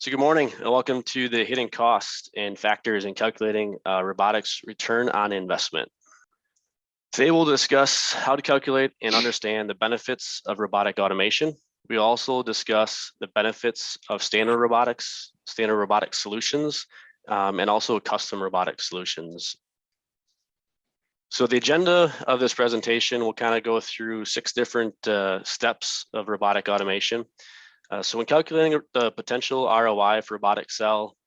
So good morning and welcome to the hidden costs and factors in calculating robotics return on investment. Today we'll discuss how to calculate and understand the benefits of robotic automation. We also discuss the benefits of standard robotic solutions, and also custom robotic solutions. So the agenda of this presentation will kind of go through 6 different steps of robotic automation. So when calculating the potential ROI for robotic cell,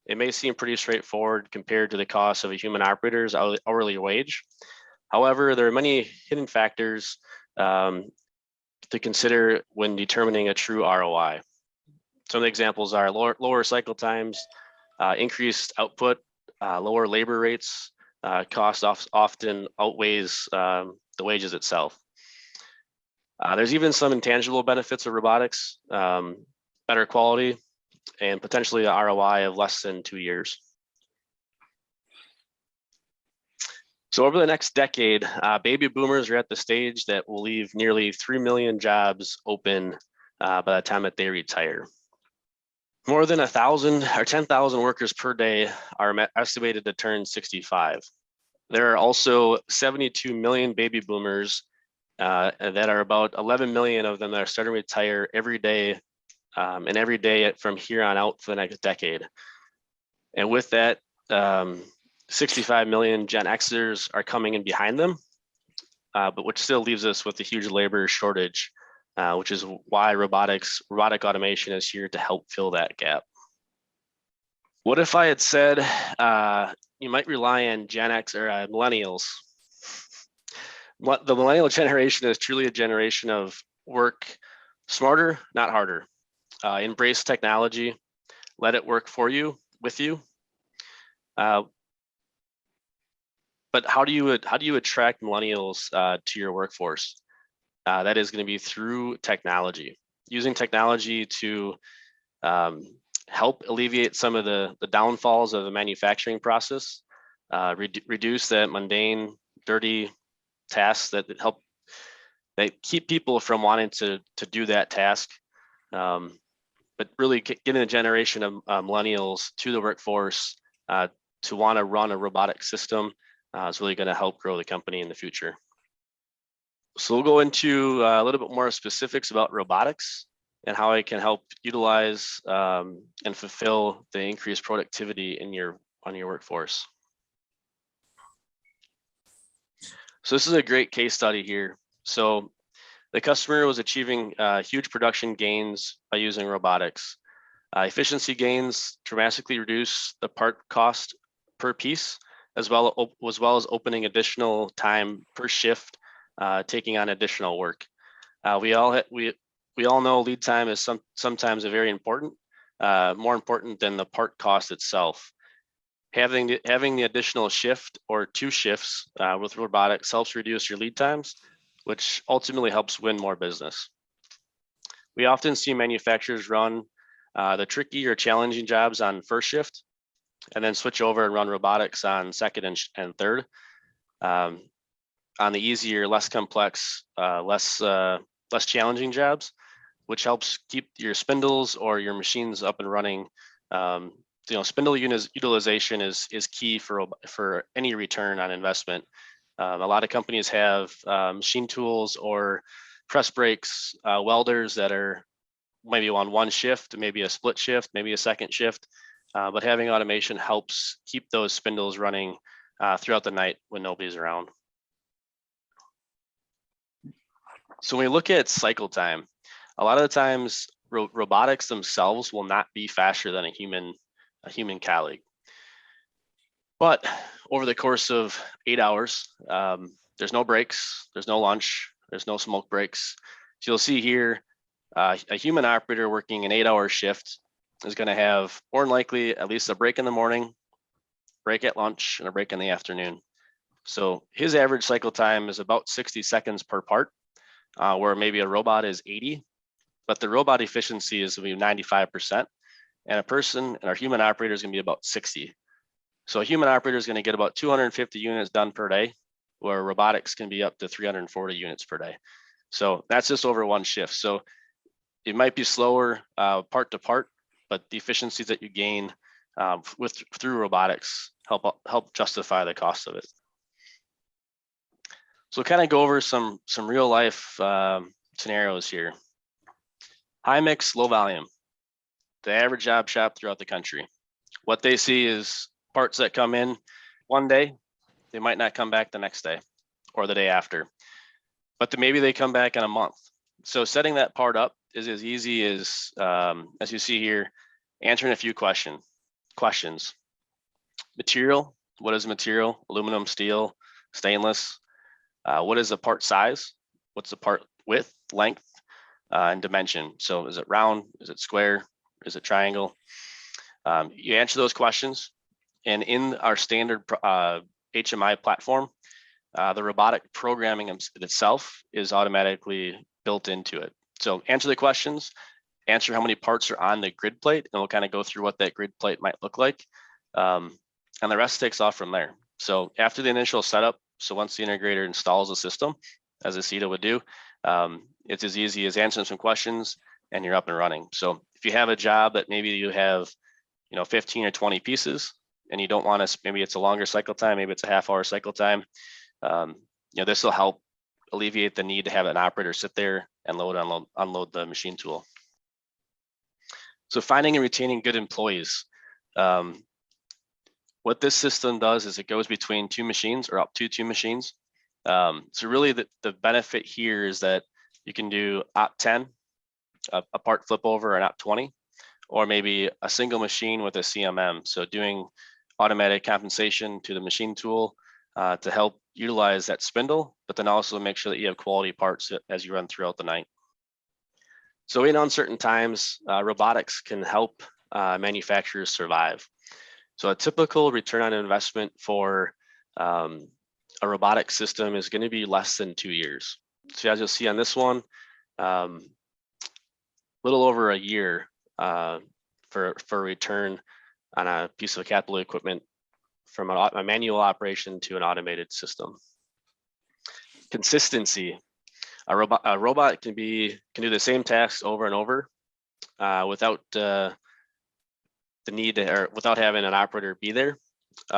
it may seem pretty straightforward compared to the cost of a human operator's hourly wage. However, there are many hidden factors to consider when determining a true ROI. Some of the examples are lower cycle times, increased output, lower labor rates, cost often outweighs the wages itself. There's even some intangible benefits of robotics, better quality, and potentially an ROI of less than 2 years. So over the next decade, baby boomers are at the stage that will leave nearly 3 million jobs open by the time that they retire. More than 1,000 or 10,000 workers per day are estimated to turn 65. There are also 72 million baby boomers that are about 11 million of them that are starting to retire every day, and every day from here on out for the next decade. And with that, 65 million Gen Xers are coming in behind them, but which still leaves us with a huge labor shortage, which is why robotic automation is here to help fill that gap. What if I had said you might rely on Gen X or millennials? The millennial generation is truly a generation of work smarter, not harder. Embrace technology, let it work for you, with you. But how do you attract millennials to your workforce? That is going to be through technology, using technology to help alleviate some of the downfalls of the manufacturing process, reduce that mundane, dirty tasks that keep people from wanting to do that task. But really getting a generation of millennials to the workforce to want to run a robotic system is really going to help grow the company in the future. So we'll go into a little bit more specifics about robotics and how it can help utilize and fulfill the increased productivity on your workforce. So this is a great case study here. So the customer was achieving huge production gains by using robotics. Efficiency gains dramatically reduce the part cost per piece, as well as opening additional time per shift, taking on additional work. We all know lead time is sometimes very important, more important than the part cost itself. Having the additional shift or 2 shifts with robotics helps reduce your lead times, which ultimately helps win more business. We often see manufacturers run the tricky or challenging jobs on first shift, and then switch over and run robotics on second and third. On the easier, less complex, less challenging jobs, which helps keep your spindles or your machines up and running. Spindle utilization is key for any return on investment. A lot of companies have machine tools or press brakes, welders that are maybe on one shift, maybe a split shift, maybe a second shift. But having automation helps keep those spindles running throughout the night when nobody's around. So when we look at cycle time, a lot of the times robotics themselves will not be faster than a human colleague. But over the course of 8 hours, there's no breaks, there's no lunch, there's no smoke breaks. So you'll see here, a human operator working an 8-hour shift is going to have more than likely at least a break in the morning, break at lunch, and a break in the afternoon. So his average cycle time is about 60 seconds per part, where maybe a robot is 80, but the robot efficiency is going to be 95%, and our human operator is going to be about 60. So a human operator is going to get about 250 units done per day, where robotics can be up to 340 units per day. So that's just over one shift. So it might be slower part to part, but the efficiencies that you gain through robotics help justify the cost of it. So we'll kind of go over some real life scenarios here. High mix, low volume. The average job shop throughout the country. What they see is parts that come in one day, they might not come back the next day or the day after, but maybe they come back in a month. So setting that part up is as easy as you see here, answering a few questions. Material, what is material? Aluminum, steel, stainless. What is the part size? What's the part width, length, and dimension? So is it round? Is it square? Is it triangle? You answer those questions, and in our standard HMI platform, the robotic programming itself is automatically built into it. So answer the questions, answer how many parts are on the grid plate, and we'll kind of go through what that grid plate might look like. And the rest takes off from there. So after the initial setup, so once the integrator installs the system, as a CETA would do, it's as easy as answering some questions and you're up and running. So if you have a job that maybe you have 15 or 20 pieces and you don't want to, maybe it's a longer cycle time, maybe it's a half-hour cycle time, this will help alleviate the need to have an operator sit there and unload the machine tool. So finding and retaining good employees. What this system does is it goes between two machines or up to two machines. So really the benefit here is that you can do op 10, a part flip over, and op 20, or maybe a single machine with a CMM. So doing automatic compensation to the machine tool to help utilize that spindle, but then also make sure that you have quality parts as you run throughout the night. So in uncertain times, robotics can help manufacturers survive. So a typical return on investment for a robotic system is going to be less than 2 years. So as you'll see on this one, little over a year for return on a piece of capital equipment from a manual operation to an automated system. Consistency. A robot can do the same tasks over and over without the need to, or without having an operator be there,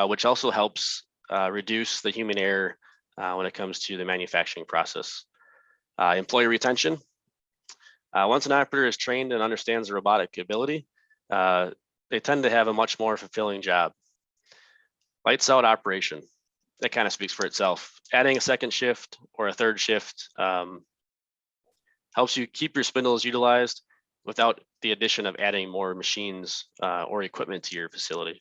which also helps reduce the human error when it comes to the manufacturing process. Employee retention. Once an operator is trained and understands the robotic ability, they tend to have a much more fulfilling job. Lights out operation. That kind of speaks for itself. Adding a second shift or a third shift helps you keep your spindles utilized without the addition of adding more machines or equipment to your facility.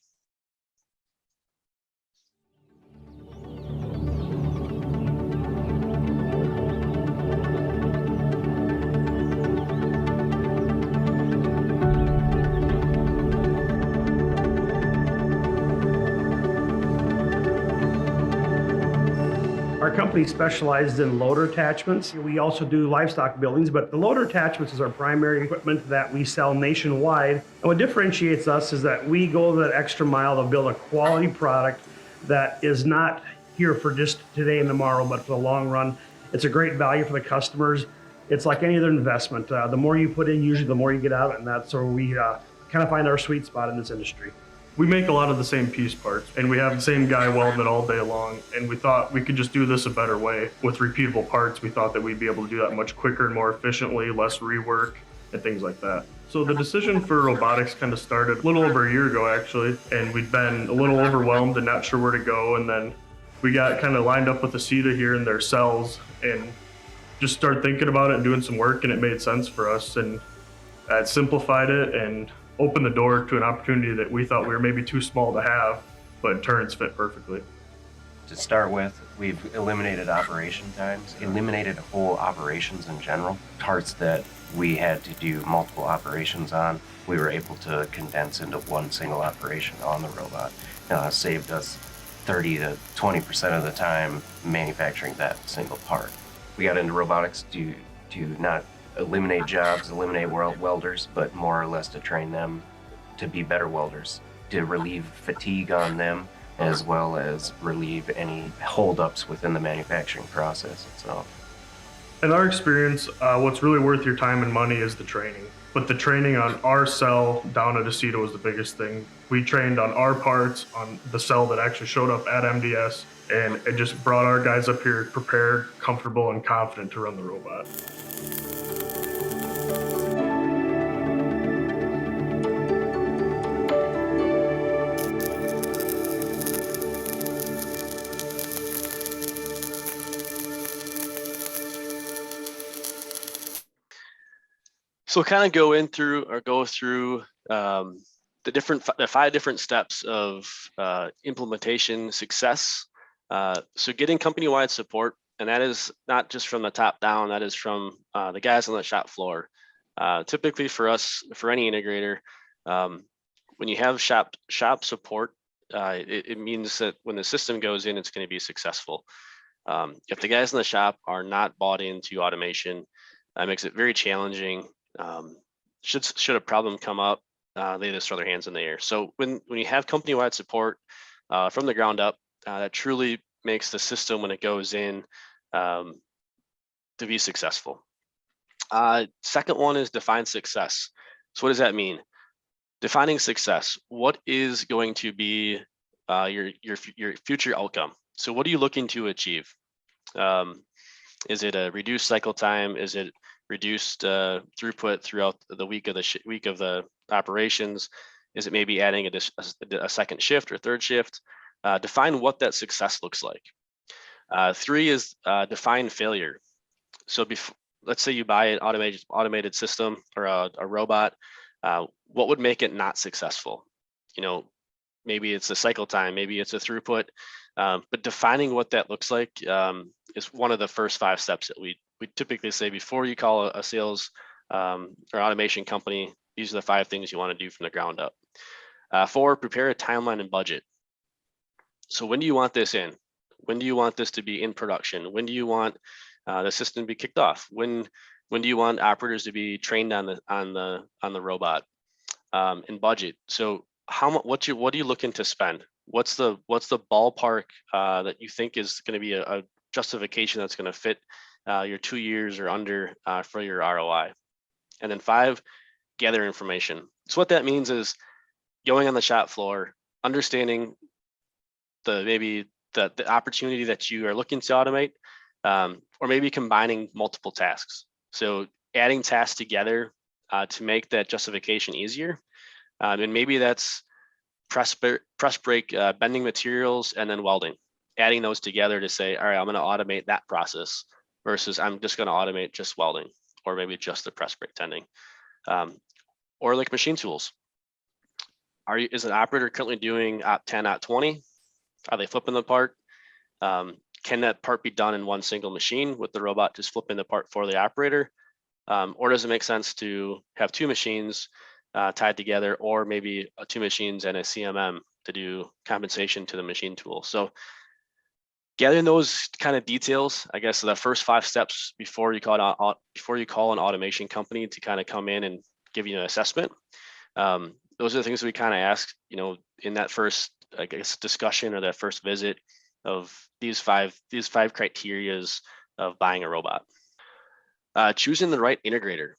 Our company specializes in loader attachments. We also do livestock buildings, but the loader attachments is our primary equipment that we sell nationwide. And what differentiates us is that we go that extra mile to build a quality product that is not here for just today and tomorrow, but for the long run. It's a great value for the customers. It's like any other investment. The more you put in, usually the more you get out, and that's where we kind of find our sweet spot in this industry. We make a lot of the same piece parts, and we have the same guy welding it all day long, and we thought we could just do this a better way. With repeatable parts, we thought that we'd be able to do that much quicker and more efficiently, less rework, and things like that. So the decision for robotics kind of started a little over a year ago, actually, and we'd been a little overwhelmed and not sure where to go, and then we got kind of lined up with the CETA here in their cells, and just started thinking about it and doing some work, and it made sense for us, and it simplified it and opened the door to an opportunity that we thought we were maybe too small to have, but in turn it's fit perfectly. To start with, we've eliminated operation times, eliminated whole operations in general. Parts that we had to do multiple operations on, we were able to condense into one single operation on the robot. Saved us 30 to 20% of the time manufacturing that single part. We got into robotics to not eliminate jobs, eliminate welders, but more or less to train them to be better welders, to relieve fatigue on them, as well as relieve any holdups within the manufacturing process itself. In our experience, what's really worth your time and money is the training. but the training on our cell down at Aceta was the biggest thing. We trained on our parts, on the cell that actually showed up at MDS, and it just brought our guys up here prepared, comfortable, and confident to run the robot. So kind of go through the 5 different steps of implementation success. So getting company-wide support, and that is not just from the top down, that is from the guys on the shop floor. Typically for us, for any integrator, when you have shop support, it means that when the system goes in, it's going to be successful. If the guys in the shop are not bought into automation, that makes it very challenging. Should a problem come up, they just throw their hands in the air. So when you have company-wide support from the ground up, that truly makes the system, when it goes in, to be successful. Second one is define success. So what does that mean? Defining success. What is going to be your future outcome? So what are you looking to achieve? Is it a reduced cycle time? Is it reduced throughput throughout the week of the operations? Is it maybe adding a second shift or third shift? Define what that success looks like. 3 is define failure. So let's say you buy an automated system or a robot. What would make it not successful? Maybe it's a cycle time, maybe it's a throughput, but defining what that looks like is one of the first 5 steps that we typically say before you call a sales or automation company. These are the 5 things you want to do from the ground up. 4, prepare a timeline and budget. So when do you want this in? When do you want this to be in production? When do you want the system to be kicked off? When do you want operators to be trained on the robot? And budget. So what are you looking to spend? What's the ballpark that you think is going to be a justification that's going to fit your 2 years or under for your ROI? And then 5, gather information. So what that means is going on the shop floor, understanding the opportunity that you are looking to automate, or maybe combining multiple tasks. So adding tasks together to make that justification easier. And maybe that's press brake, bending materials, and then welding. Adding those together to say, all right, I'm going to automate that process versus I'm just going to automate just welding, or maybe just the press brake tending. Or like machine tools. Is an operator currently doing op 10, op 20? Are they flipping the part? Can that part be done in one single machine with the robot just flipping the part for the operator? Or does it make sense to have 2 machines tied together, or maybe 2 machines and a CMM to do compensation to the machine tool? So gathering those kind of details, I guess, the first 5 steps before you call an automation company to kind of come in and give you an assessment. Those are the things that we kind of ask, in that first, I guess, discussion or that first visit of these five criterias of buying a robot. Choosing the right integrator.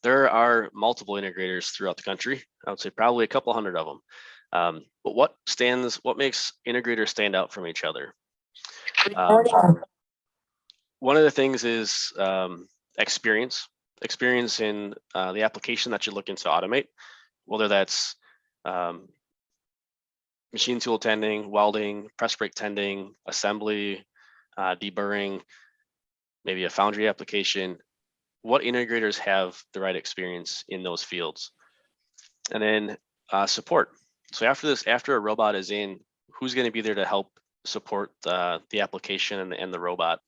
There are multiple integrators throughout the country. I would say probably a couple hundred of them. But what makes integrators stand out from each other? One of the things is experience in the application that you're looking to automate, whether that's machine tool tending, welding, press brake tending, assembly, deburring, maybe a foundry application. What integrators have the right experience in those fields? And then support. So after a robot is in, who's going to be there to help support the application and the robot?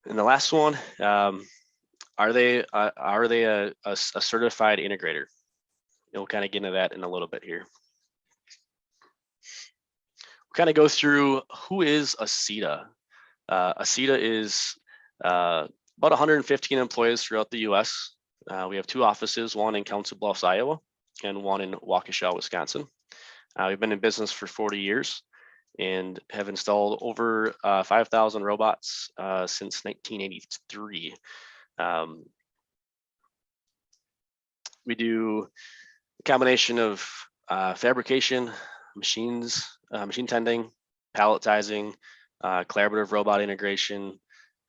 And the last one, are they a certified integrator? We'll kind of get into that in a little bit here. We'll kind of go through who is Aceta. Aceta is about 115 employees throughout the U.S. We have 2 offices, one in Council Bluffs, Iowa, and one in Waukesha, Wisconsin. We've been in business for 40 years and have installed over 5,000 robots since 1983. We do a combination of fabrication, machine tending, palletizing, collaborative robot integration.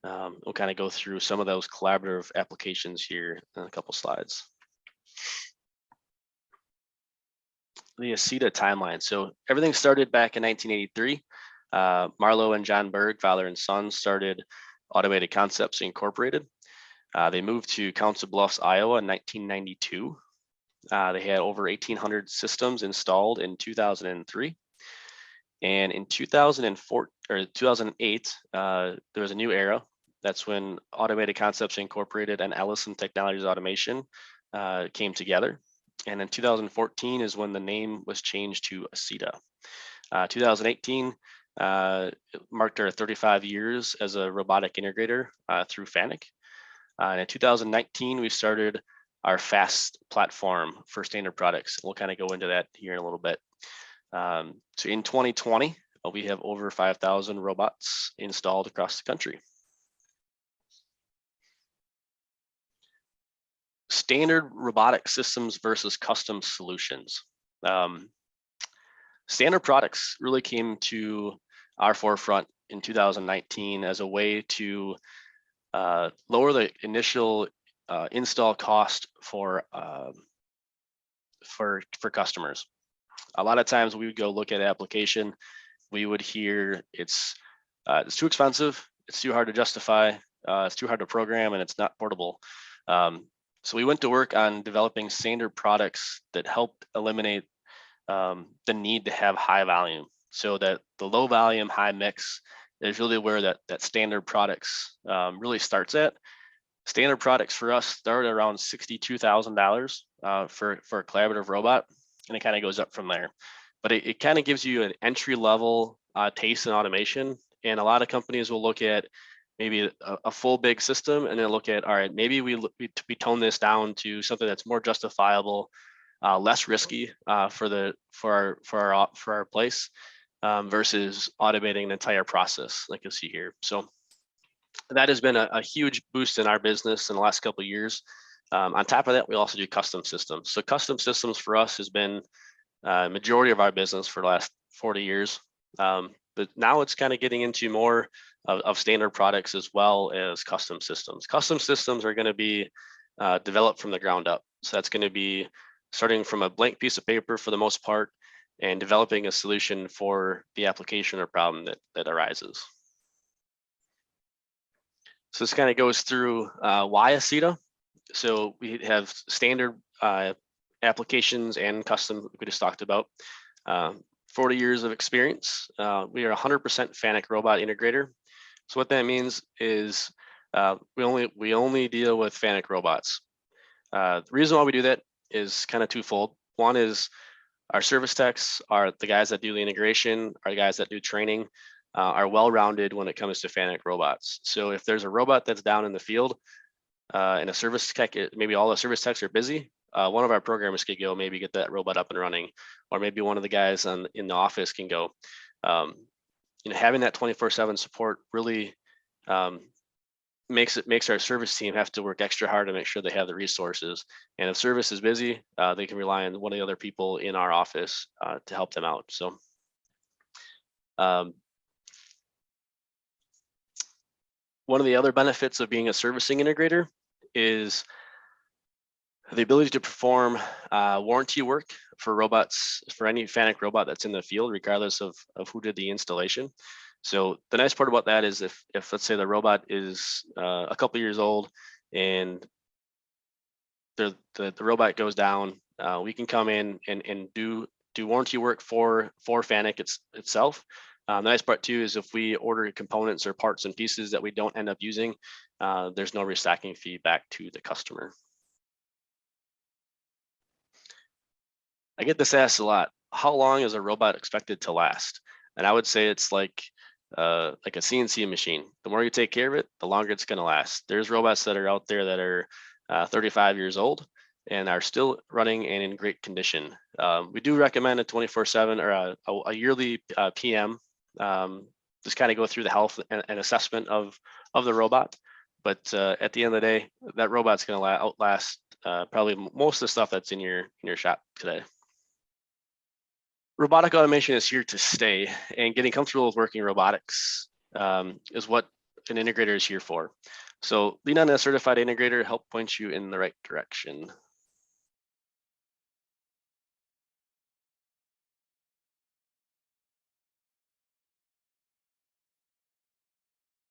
We'll kind of go through some of those collaborative applications here in a couple slides. The ACETA timeline. So everything started back in 1983. Marlo and John Berg, father and son, started Automated Concepts Incorporated. They moved to Council Bluffs, Iowa in 1992. They had over 1,800 systems installed in 2003. And in 2004 or 2008, there was a new era. That's when Automated Concepts Incorporated and Ellison Technologies Automation came together. And in 2014 is when the name was changed to ACETA. 2018 marked our 35 years as a robotic integrator through FANUC. And in 2019, we started our FAST platform for standard products. We'll kind of go into that here in a little bit. So in 2020, we have over 5,000 robots installed across the country. Standard robotic systems versus custom solutions. Standard products really came to our forefront in 2019 as a way to lower the initial install cost for customers. A lot of times we would go look at an application, we would hear it's too expensive, it's too hard to justify, it's too hard to program, and it's not portable. So we went to work on developing standard products that helped eliminate the need to have high volume, so that the low volume, high mix is really where that standard products really starts at. Standard products for us start around $62,000 for a collaborative robot, and it kind of goes up from there. But it kind of gives you an entry level taste in automation. And a lot of companies will look at maybe a full big system and then look at, all right, maybe we tone this down to something that's more justifiable, less risky for our place versus automating an entire process like you'll see here. So that has been a huge boost in our business in the last couple of years. On top of that, we also do custom systems. So custom systems for us has been majority of our business for the last 40 years. But now it's kind of getting into more of standard products as well as custom systems. Custom systems are going to be developed from the ground up. So that's going to be starting from a blank piece of paper for the most part and developing a solution for the application or problem that arises. So this kind of goes through why ACETA. So we have standard applications and custom we just talked about. 40 years of experience. We are 100% FANUC robot integrator. So what that means is we only deal with FANUC robots. The reason why we do that is kind of twofold. One is our service techs are the guys that do the integration, are the guys that do training, are well-rounded when it comes to FANUC robots. So if there's a robot that's down in the field and a service tech, maybe all the service techs are busy, one of our programmers could go maybe get that robot up and running, or maybe one of the guys in the office can go. Having that 24/7 support really makes our service team have to work extra hard to make sure they have the resources. And if service is busy, they can rely on one of the other people in our office to help them out. So one of the other benefits of being a servicing integrator is the ability to perform warranty work for robots, for any FANUC robot that's in the field, regardless of who did the installation. So the nice part about that is if let's say the robot is a couple years old and the robot goes down, we can come in and do warranty work for FANUC itself. The nice part too is if we order components or parts and pieces that we don't end up using, there's no restocking fee back to the customer. I get this asked a lot. How long is a robot expected to last? And I would say it's like a CNC machine. The more you take care of it, the longer it's going to last. There's robots that are out there that are 35 years old and are still running and in great condition. We do recommend a 24/7 or a yearly PM. Just kind of go through the health and assessment of the robot. But at the end of the day, that robot's going to outlast probably most of the stuff that's in your shop today. Robotic automation is here to stay, and getting comfortable with working robotics is what an integrator is here for. So lean on a certified integrator, help point you in the right direction.